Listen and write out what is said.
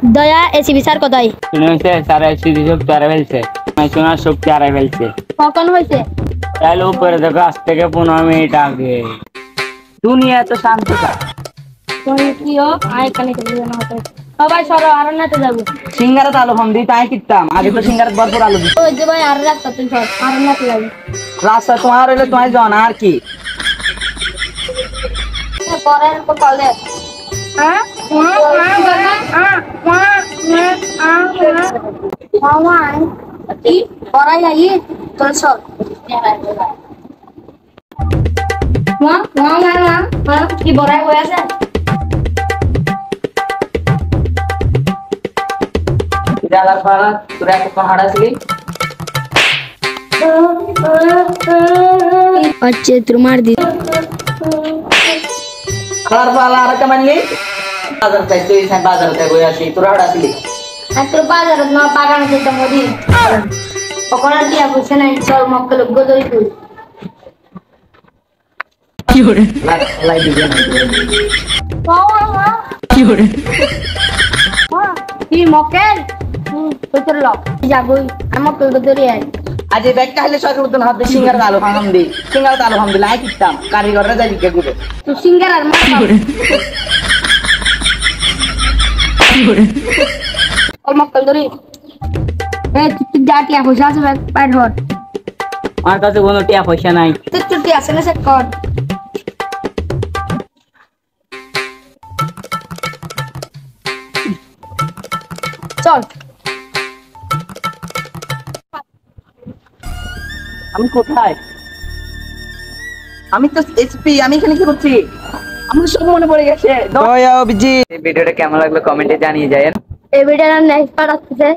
দয়া এসি বিচার কোথায়? শুনেছে স্যার এসি সব তারা ফেলছে, শোনার সব তারা ফেলছে। কখন হয়েছে? তাহলে উপরে দেখো আজ থেকে 15 মিনিট আগে। দুনিয়া তো শান্ত থাক। কিও আয় কানে চলে যানো হতে সবাই সরো আর নাতে যাব। সিঙ্গারা তো আলু ভান্দি তাই কিতাম আগে তো সিঙ্গারা ভরপুর আলু দিত। ওই যে ভাই আর রাস্তা তুই সর আর নাতে যাব। রাস্তা তোমার হইলে তোমার জানা আর কি পরের তো কলে কি পড়াই আই তোর সব কি বড়াই হয়ে আছে? জালার পাড়া তোরা এত পাহাড় আসলি अच्छे तुम्हार दी খালার পালা আর কেমনলি বাজার চাই তুই সাই বাজার চাই বই আসি তোরা হাড় আসলি এত বাজার না বাগান থেকে মদি ওখানে দিয়া বসে নাই চল মক্কল গদই তুই কি করে লাই দিবে কি করে কি মক্কেল কইতর লক যাবই আমক্কল গদরি আই আজ এই ব্যাগটা হলে সরকার উদ্যান হাতে সিঙ্গারা আলু ভাঙাম দি সিঙ্গারা আলু ভাঙাম দি লাই কিতাম কারিগররা যাই দিকে গুলো তুই সিঙ্গার আর মাছ কি করে মক্কল ধরি এ তুই জাটিয়া পয়সা আছে বাইর হর আমার কাছে কোনো টিয়া পয়সা নাই। তুই চুটি আছে না সে কর চল আমি কোথায় আমি তো এসপি আমি এখানে কি করছি আমার সব মনে পড়ে গেছে ভিডিওটা কেমন লাগলো কমেন্টে জানিয়ে যায়। এই ভিডিওর নেক্সট পার্ট আসছে